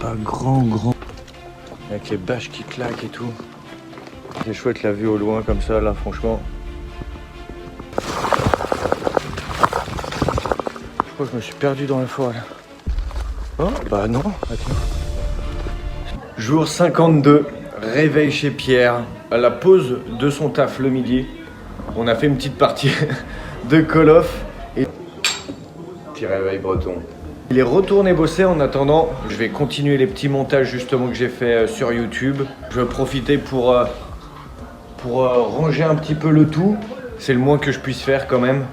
pas grand. Avec les bâches qui claquent et tout. C'est chouette la vue au loin comme ça là, franchement. Je crois que je me suis perdu dans la forêt là. Oh bah non, attends. Jour 52, réveil chez Pierre. À la pause de son taf le midi, on a fait une petite partie de Call of et petit réveil breton. Il est retourné bosser. En attendant, je vais continuer les petits montages justement que j'ai fait sur YouTube. Je vais profiter pour ranger un petit peu le tout. C'est le moins que je puisse faire quand même.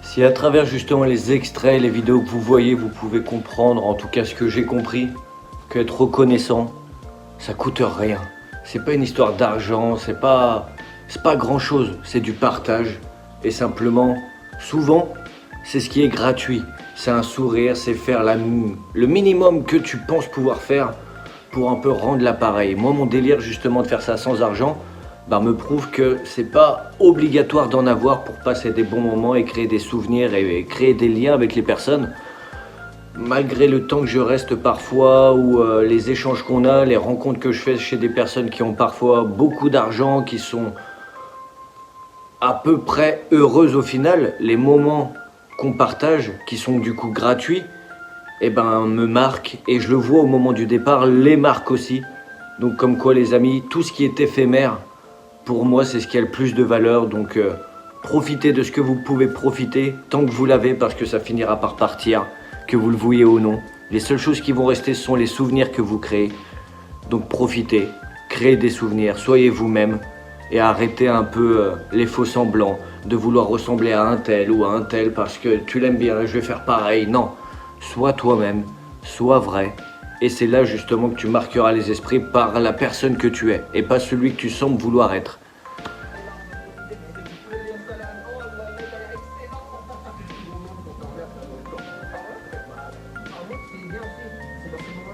Si à travers justement les extraits, les vidéos que vous voyez, vous pouvez comprendre, en tout cas ce que j'ai compris, qu'être reconnaissant, ça coûte rien. C'est pas une histoire d'argent, c'est pas grand chose, c'est du partage. Et simplement, souvent, c'est ce qui est gratuit. C'est un sourire, c'est faire le minimum que tu penses pouvoir faire pour un peu rendre l'appareil. Moi, mon délire justement de faire ça sans argent, me prouve que c'est pas obligatoire d'en avoir pour passer des bons moments et créer des souvenirs et créer des liens avec les personnes. Malgré le temps que je reste parfois ou les échanges qu'on a, les rencontres que je fais chez des personnes qui ont parfois beaucoup d'argent, qui sont à peu près heureuses au final, les moments qu'on partage, qui sont du coup gratuits, me marquent et je le vois au moment du départ, les marquent aussi. Donc comme quoi les amis, tout ce qui est éphémère, pour moi, c'est ce qui a le plus de valeur, donc profitez de ce que vous pouvez profiter tant que vous l'avez parce que ça finira par partir, que vous le vouliez ou non. Les seules choses qui vont rester sont les souvenirs que vous créez. Donc profitez, créez des souvenirs, soyez vous-même et arrêtez un peu les faux semblants de vouloir ressembler à un tel ou à un tel parce que tu l'aimes bien, je vais faire pareil. Non, sois toi-même, sois vrai. Et c'est là justement que tu marqueras les esprits par la personne que tu es et pas celui que tu sembles vouloir être.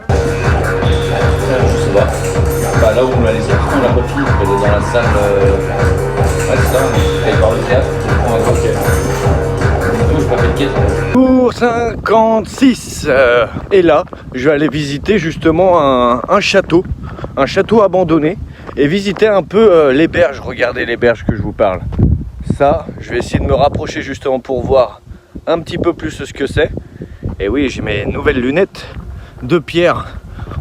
Je sais pas. Là où on l'a laissé, on l'a pas fini, on est dans la salle. C'est ça, on est voir le théâtre, on prend un grand Pour 56 et là, je vais aller visiter justement un château abandonné et visiter un peu les berges. Regardez les berges que je vous parle. Ça, je vais essayer de me rapprocher justement pour voir un petit peu plus ce que c'est. Et oui, j'ai mes nouvelles lunettes de Pierre.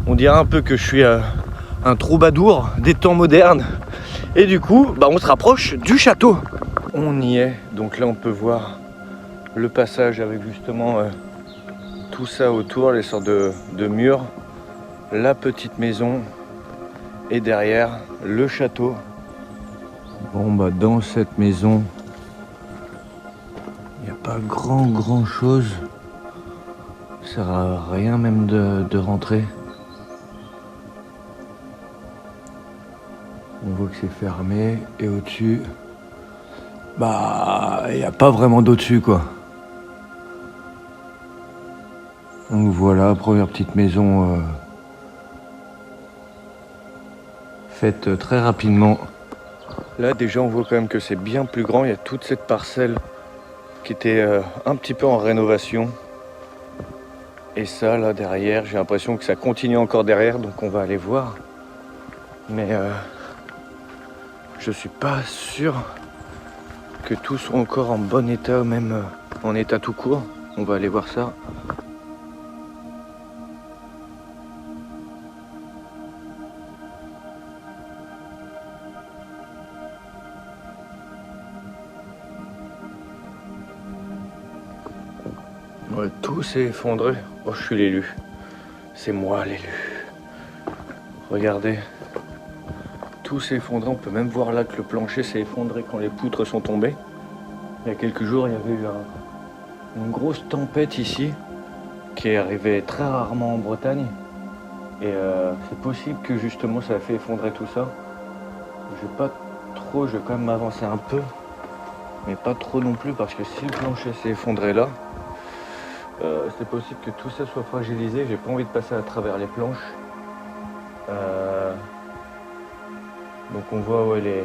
On dirait un peu que je suis un troubadour des temps modernes. Et du coup, on se rapproche du château. On y est, donc là on peut voir le passage avec justement tout ça autour, les sortes de murs, la petite maison et derrière le château. Bon dans cette maison, il n'y a pas grand chose. Ça sert à rien même de rentrer. On voit que c'est fermé et au-dessus, il n'y a pas vraiment d'au-dessus quoi. Donc voilà, première petite maison faite très rapidement. Là déjà on voit quand même que c'est bien plus grand, il y a toute cette parcelle qui était un petit peu en rénovation. Et ça là derrière, j'ai l'impression que ça continue encore derrière, donc on va aller voir. Mais je suis pas sûr que tout soit encore en bon état, même en état tout court. On va aller voir ça. Ouais, tout s'est effondré. Oh, je suis l'élu. C'est moi l'élu. Regardez. Tout s'est effondré. On peut même voir là que le plancher s'est effondré quand les poutres sont tombées. Il y a quelques jours, il y avait eu une grosse tempête ici qui est arrivée très rarement en Bretagne. Et c'est possible que justement ça a fait effondrer tout ça. Je vais quand même m'avancer un peu. Mais pas trop non plus parce que si le plancher s'est effondré là, c'est possible que tout ça soit fragilisé. J'ai pas envie de passer à travers les planches. Donc on voit ouais,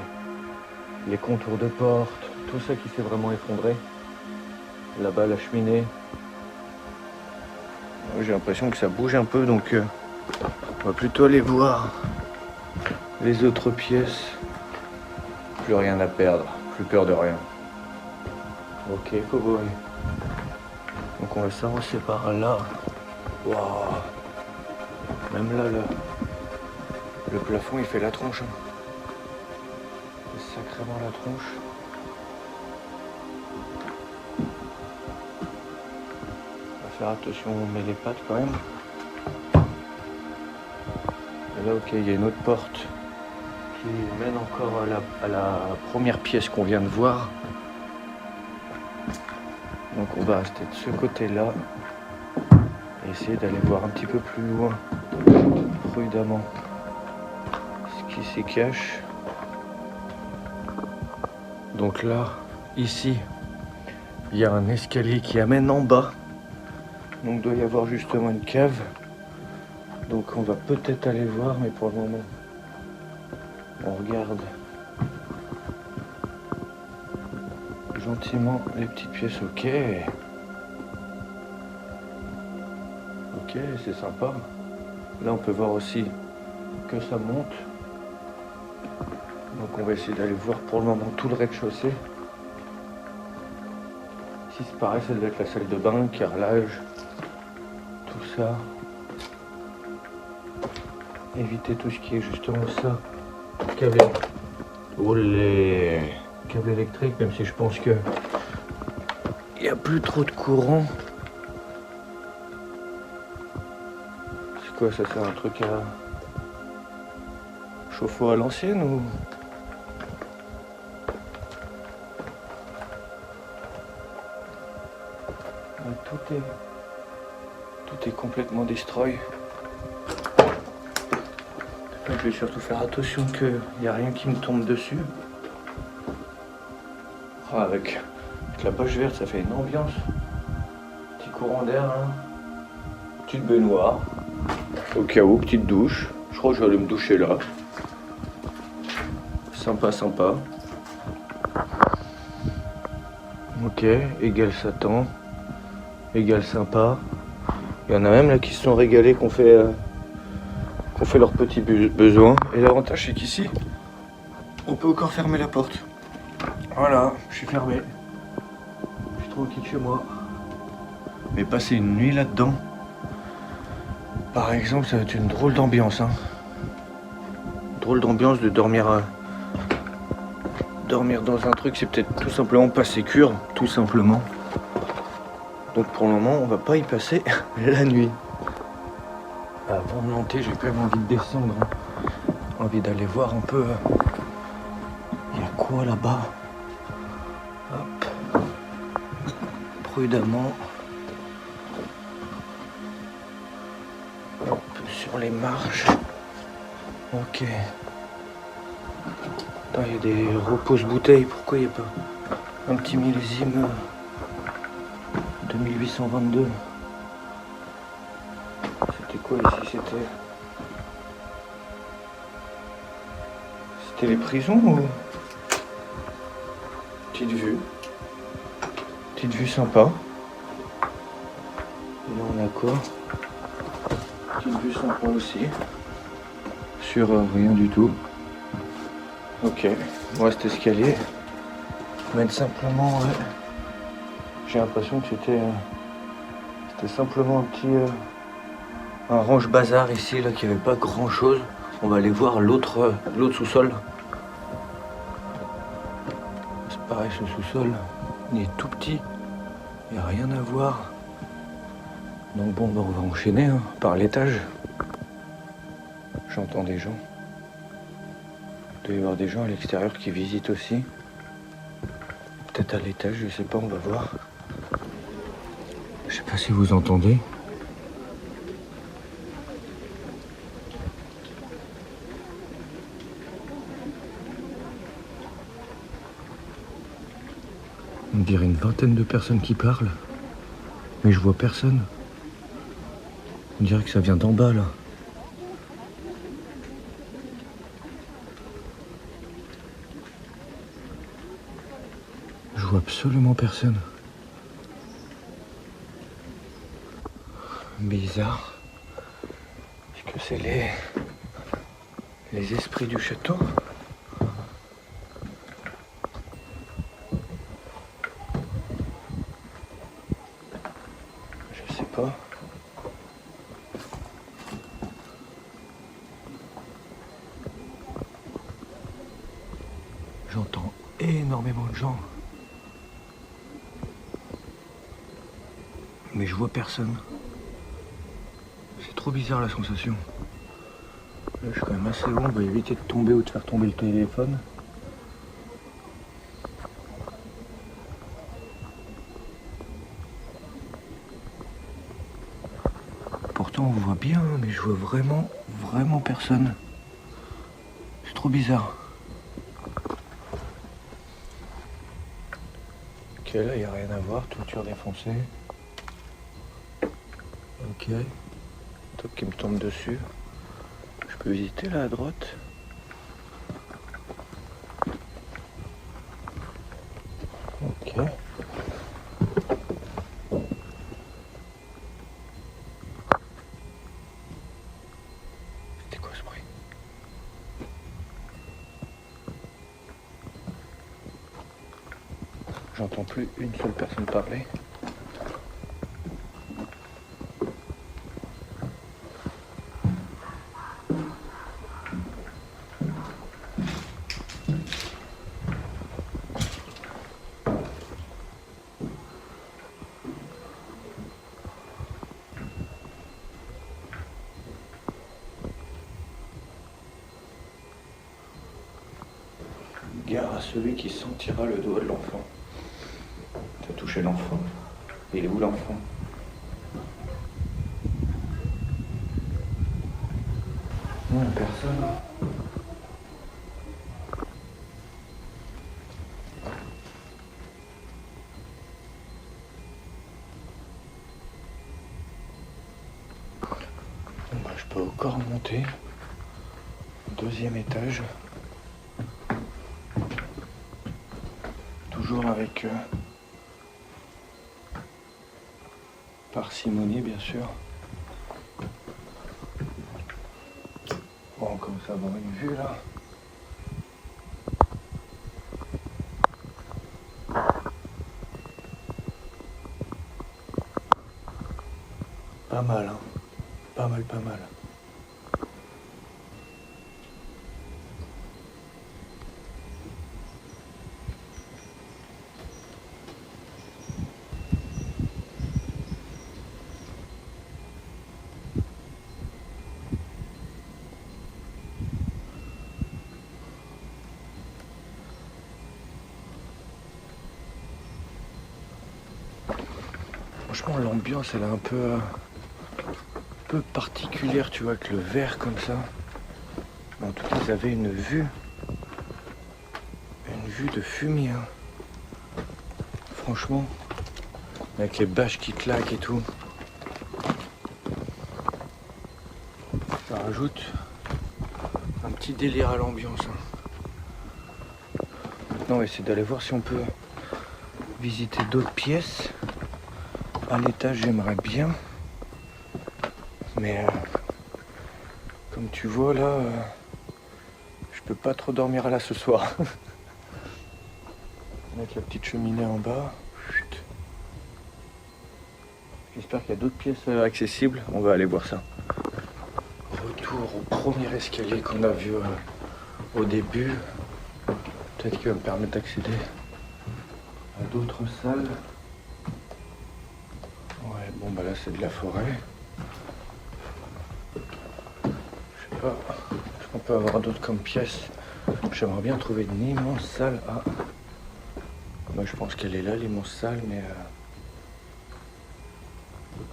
les contours de porte, tout ça qui s'est vraiment effondré. Là-bas la cheminée. J'ai l'impression que ça bouge un peu, donc on va plutôt aller voir les autres pièces. Plus rien à perdre, plus peur de rien. Ok, cowboy. Donc on va s'avancer par là. Waouh. Même là, le plafond il fait la tronche. Hein. C'est sacrément la tronche. On va faire attention, on met les pattes quand même. Et là, ok, il y a une autre porte qui mène encore à la première pièce qu'on vient de voir. Donc on va rester de ce côté-là et essayer d'aller voir un petit peu plus loin, prudemment, ce qui s'y cache. Donc là, ici, il y a un escalier qui amène en bas. Donc il doit y avoir justement une cave. Donc on va peut-être aller voir, mais pour le moment, on regarde gentiment les petites pièces. Ok. Ok, c'est sympa. Là on peut voir aussi que ça monte. Donc on va essayer d'aller voir pour le moment tout le rez-de-chaussée. Si c'est pareil, ça doit être la salle de bain, carrelage, tout ça. Éviter tout ce qui est justement ça. Câble. Oh les câbles électriques, même si je pense que il n'y a plus trop de courant. C'est quoi ça? C'est un truc à chauffe-eau à l'ancienne ou? Tout est complètement destroy. Je vais surtout faire attention qu'il n'y a rien qui me tombe dessus. Ah, avec la poche verte, ça fait une ambiance. Petit courant d'air, hein. Petite baignoire. Au cas où, petite douche. Je crois que je vais aller me doucher là. Sympa, sympa. Ok, égal Satan. Égal sympa. Il y en a même là qui se sont régalés, qu'on fait leurs petits besoins. Et l'avantage c'est qu'ici, on peut encore fermer la porte. Voilà, je suis fermé. Je suis tranquille chez moi. Mais passer une nuit là-dedans, par exemple, ça va être une drôle d'ambiance. Hein. Drôle d'ambiance de dormir dans un truc, c'est peut-être tout simplement pas sécure, tout simplement. Donc pour le moment, on va pas y passer la nuit. Avant de monter, j'ai quand même envie de descendre. Hein. Envie d'aller voir un peu. Il y a quoi là-bas? Hop. Prudemment. Hop, sur les marches. Ok. Attends, il y a des repose-bouteilles. Pourquoi il n'y a pas un petit millésime de 1822? C'était quoi ici? C'était les prisons ou? Petite vue sympa. Et là on a quoi? Petite vue sympa aussi. Sur rien du tout. Ok, moi cet escalier mène simplement, ouais. J'ai l'impression que c'était simplement un range-bazar ici, là, qu'il n'y avait pas grand-chose. On va aller voir l'autre sous-sol. C'est pareil, ce sous-sol, il est tout petit. Il n'y a rien à voir. Donc bon, on va enchaîner hein, par l'étage. J'entends des gens. Il doit y avoir des gens à l'extérieur qui visitent aussi. Peut-être à l'étage, je sais pas, on va voir. Je sais pas si vous entendez. On dirait une vingtaine de personnes qui parlent. Mais je vois personne. On dirait que ça vient d'en bas là. vois absolument personne. Bizarre. Est-ce que c'est les esprits du château? Je sais pas. J'entends énormément de gens. Mais je vois personne. C'est trop bizarre la sensation. Là, je suis quand même assez haut, on va éviter de tomber ou de faire tomber le téléphone. Pourtant on voit bien, mais je vois vraiment personne. C'est trop bizarre. Ok, là il n'y a rien à voir, toiture défoncée. Ok. Top qui me tombe dessus. Je peux visiter là à droite. Ok. C'était quoi ce bruit? J'entends plus une seule personne parler. Gare à celui qui sentira le doigt de l'enfant. T'as touché l'enfant. Il est où l'enfant? Non, personne. Bon, bah, je peux encore monter. Deuxième étage. Toujours avec parcimonie, bien sûr. Bon, on commence à avoir une vue là. Pas mal, hein. Pas mal. Franchement, l'ambiance, elle est un peu particulière, tu vois, avec le verre comme ça. Mais en tout cas, ils avaient une vue de fumier. Hein. Franchement, avec les bâches qui claquent et tout. Ça rajoute un petit délire à l'ambiance. Hein. Maintenant, on va essayer d'aller voir si on peut visiter d'autres pièces. À l'étage, j'aimerais bien. Mais comme tu vois là, je peux pas trop dormir là ce soir. Mettre la petite cheminée en bas. Chut. J'espère qu'il y a d'autres pièces accessibles. On va aller voir ça. Retour au premier escalier qu'on a vu au début. Peut-être qu'il va me permettre d'accéder à d'autres salles. Ouais, bon bah là c'est de la forêt. Je sais pas ce qu'on peut avoir d'autre comme pièce. J'aimerais bien trouver une immense salle. Ah. Moi je pense qu'elle est là, l'immense salle, mais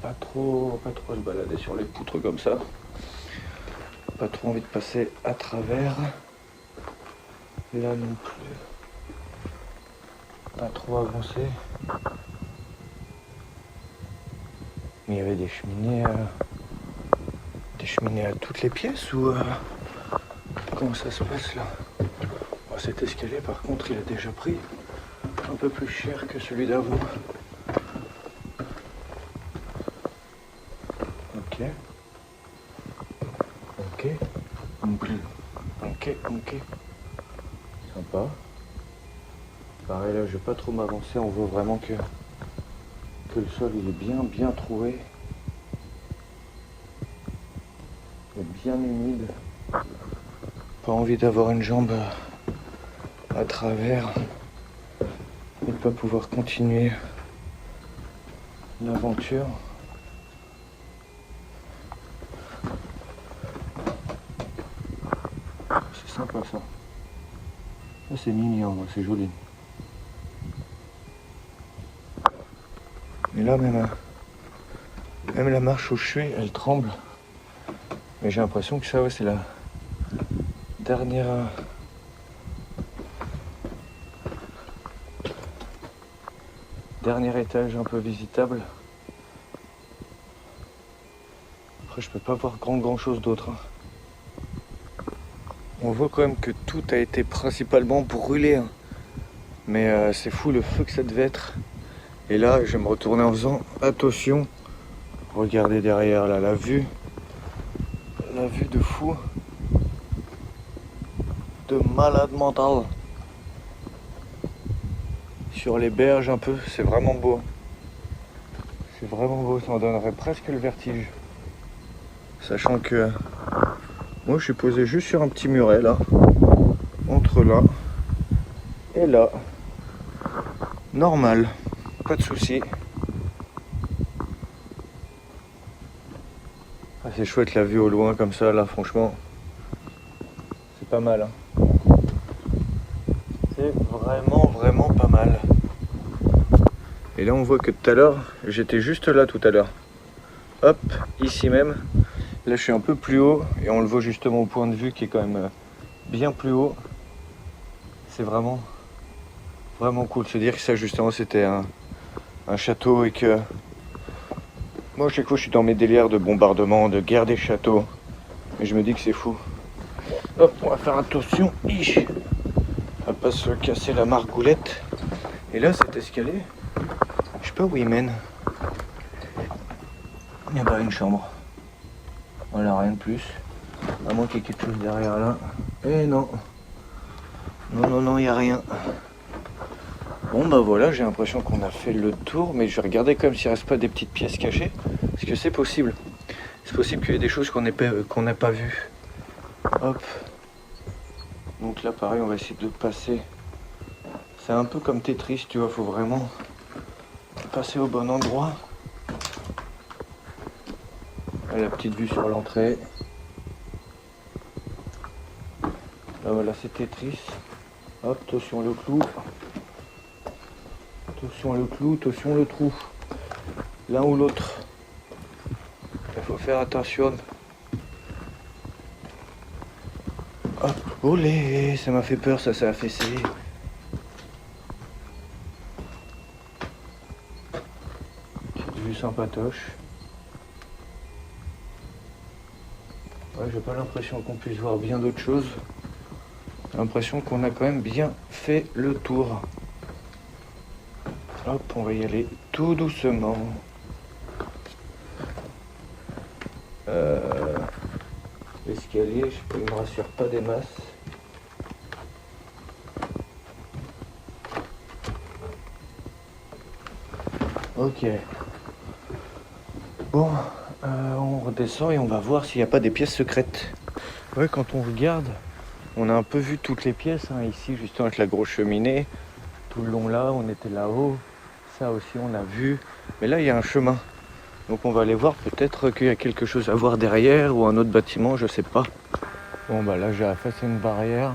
pas trop se balader sur les poutres comme ça. Pas trop envie de passer à travers. Là non plus. Pas trop avancé. Mais il y avait des cheminées à toutes les pièces ou comment ça se passe là? Oh, cet escalier par contre il a déjà pris un peu plus cher que celui d'avant. Ok. Ok. Ok. Sympa. Pareil là, je vais pas trop m'avancer, on voit vraiment que le sol il est bien troué. Il est bien humide. Pas envie d'avoir une jambe à travers et de pas pouvoir continuer l'aventure. C'est sympa ça. Ça c'est mignon, c'est joli. Et là même la marche où je suis, elle tremble. Mais j'ai l'impression que ça ouais, c'est la dernière étage un peu visitable. Après je peux pas voir grand chose d'autre. On voit quand même que tout a été principalement brûlé. Mais c'est fou le feu que ça devait être. Et là je vais me retourner en faisant attention. Regardez derrière là la vue de fou. De malade mental. Sur les berges un peu, c'est vraiment beau. C'est vraiment beau, ça en donnerait presque le vertige. Sachant que moi je suis posé juste sur un petit muret là. Entre là et là. Normal, pas de souci. Ah, c'est chouette la vue au loin comme ça là, franchement. C'est pas mal. C'est vraiment pas mal. Et là on voit que tout à l'heure, j'étais juste là tout à l'heure. Hop, ici même. Là je suis un peu plus haut et on le voit justement au point de vue qui est quand même bien plus haut. C'est vraiment cool de se dire que ça justement c'était un château et que moi chaque fois je suis dans mes délires de bombardement, de guerre des châteaux. Mais je me dis que c'est fou. Hop, on va faire attention. On va pas se casser la margoulette. Et là cet escalier, je sais pas où il mène. Il n'y a pas une chambre. Voilà, rien de plus. À moins qu'il y ait quelque chose derrière là. Et non. Non, il n'y a rien. Bon bah voilà, j'ai l'impression qu'on a fait le tour, mais je vais regarder quand même s'il ne reste pas des petites pièces cachées. Parce que c'est possible. C'est possible qu'il y ait des choses qu'on n'a pas vues. Hop. Donc là pareil, on va essayer de passer. C'est un peu comme Tetris, tu vois, faut vraiment passer au bon endroit. Là, la petite vue sur l'entrée. Là voilà, c'est Tetris. Hop, attention le clou. Attention le clou, attention le trou. L'un ou l'autre. Il faut faire attention. Hop, olé, ça m'a fait peur, ça a fessé. Petite vue sympatoche. Ouais, j'ai pas l'impression qu'on puisse voir bien d'autres choses. J'ai l'impression qu'on a quand même bien fait le tour. Hop, on va y aller tout doucement. L'escalier, je sais pas, il me rassure pas des masses. Ok. Bon, on redescend et on va voir s'il n'y a pas des pièces secrètes. Ouais, quand on regarde, on a un peu vu toutes les pièces. Ici, justement, avec la grosse cheminée. Tout le long là, on était là-haut. Ça aussi, on a vu. Mais là, il y a un chemin. Donc on va aller voir, peut-être qu'il y a quelque chose à voir derrière ou un autre bâtiment, je sais pas. Bon bah là j'ai effacé une barrière.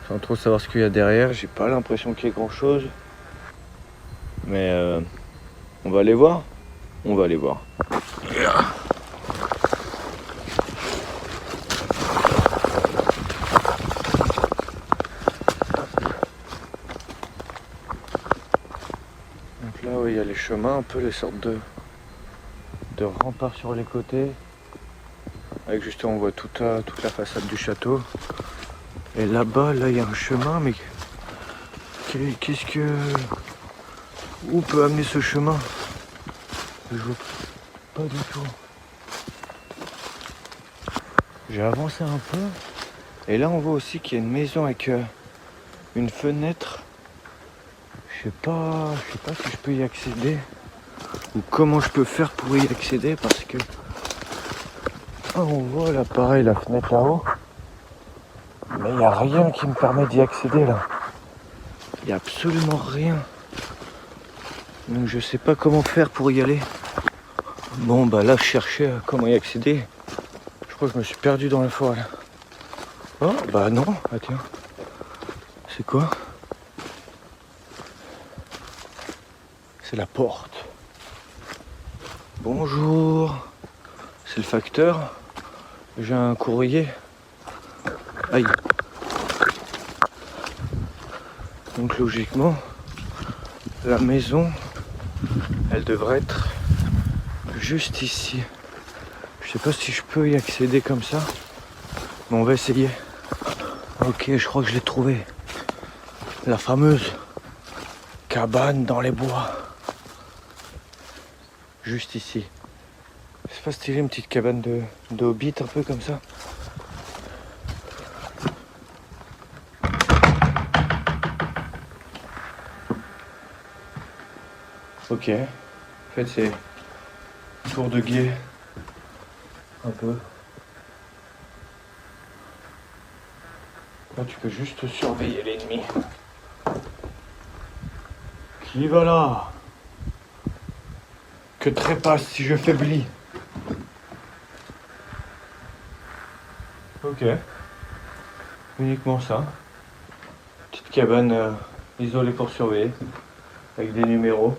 Sans trop savoir ce qu'il y a derrière, j'ai pas l'impression qu'il y ait grand chose. Mais on va aller voir. On va aller voir. Donc là oui, il y a les chemins, un peu les sortes de remparts sur les côtés. Avec justement on voit toute la façade du château. Et là-bas, là il y a un chemin, mais Qu'est-ce que... Où peut amener ce chemin? Je vois pas du tout. J'ai avancé un peu. Et là, on voit aussi qu'il y a une maison avec une fenêtre. Je sais pas si je peux y accéder. Ou comment je peux faire pour y accéder. Parce que... Ah, on voit là, pareil, la fenêtre là-haut. Mais il n'y a rien qui me permet d'y accéder là. Il n'y a absolument rien. Donc je sais pas comment faire pour y aller. Bon bah là je cherchais comment y accéder. Je crois que je me suis perdu dans la forêt. Oh bah non, ah tiens. C'est quoi? C'est la porte. Bonjour. C'est le facteur. J'ai un courrier. Aïe. Donc logiquement, la maison, elle devrait être juste ici. Je sais pas si je peux y accéder comme ça, mais on va essayer. Ok, je crois que je l'ai trouvé. La fameuse cabane dans les bois. Juste ici. C'est pas stylé, une petite cabane de hobbit un peu comme ça. Ok, en fait c'est tour de guet, un peu. Là tu peux juste surveiller l'ennemi. Qui va là? Que trépasse si je faiblis. Ok, uniquement ça. Petite cabane isolée pour surveiller, avec des numéros.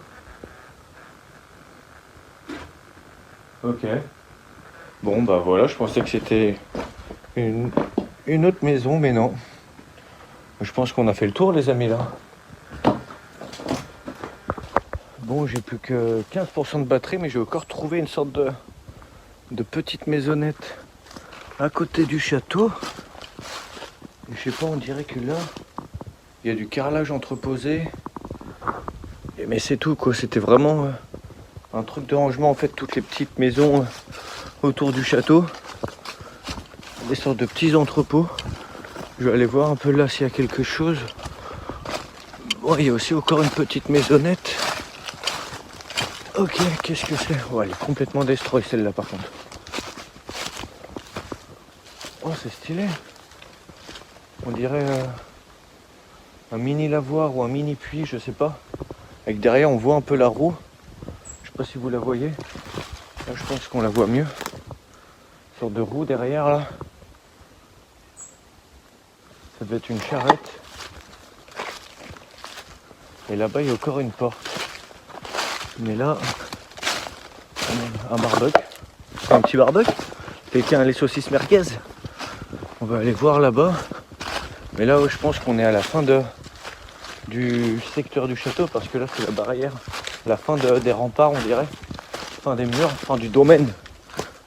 Ok. Bon bah voilà, je pensais que c'était une autre maison, mais non. Je pense qu'on a fait le tour les amis là. Bon, j'ai plus que 15% de batterie, mais j'ai encore trouvé une sorte de petite maisonnette à côté du château. Et je sais pas, on dirait que là, il y a du carrelage entreposé. Mais c'est tout quoi, c'était vraiment un truc de rangement en fait, toutes les petites maisons autour du château. Des sortes de petits entrepôts. Je vais aller voir un peu là s'il y a quelque chose. Bon, il y a aussi encore une petite maisonnette. Ok, qu'est-ce que c'est? Oh, elle est complètement destroy celle-là par contre. Oh, c'est stylé. On dirait un mini lavoir ou un mini puits, je sais pas. Avec derrière, on voit un peu la roue. Je sais pas si vous la voyez. Là, je pense qu'on la voit mieux. Une sorte de roue derrière là. Ça devait être une charrette. Et là-bas, il y a encore une porte. Mais là, un barbecue. Un petit barbecue. Quelqu'un a les saucisses merguez. On va aller voir là-bas. Mais là, je pense qu'on est à la fin du secteur du château. Parce que là, c'est la barrière. La fin des remparts, on dirait. Fin des murs, fin du domaine.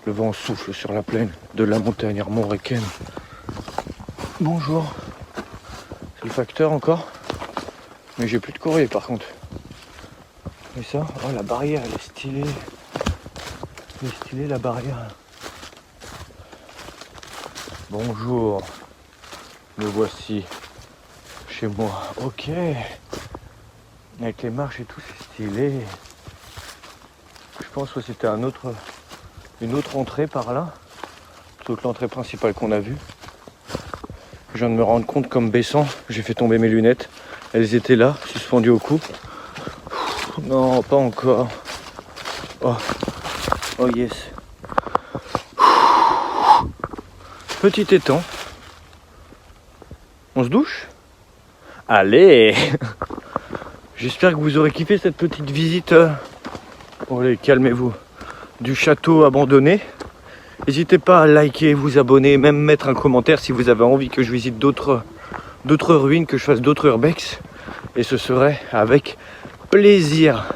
Le vent souffle sur la plaine de la montagne armoricaine. Bonjour. C'est le facteur encore. Mais j'ai plus de courrier par contre. Et ça, oh la barrière elle est stylée. Elle est stylée la barrière. Bonjour. Me voici chez moi. Ok. Avec les marches et tout, c'est stylé. Je pense que c'était une autre entrée par là. Plutôt que l'entrée principale qu'on a vue. Je viens de me rendre compte comme baissant, j'ai fait tomber mes lunettes. Elles étaient là, suspendues au cou. Non, pas encore. Oh, oh yes. Petit étang. On se douche? Allez. J'espère que vous aurez kiffé cette petite visite. Allez, calmez-vous. Du château abandonné. N'hésitez pas à liker, vous abonner, même mettre un commentaire si vous avez envie que je visite d'autres ruines, que je fasse d'autres urbex. Et ce serait avec plaisir.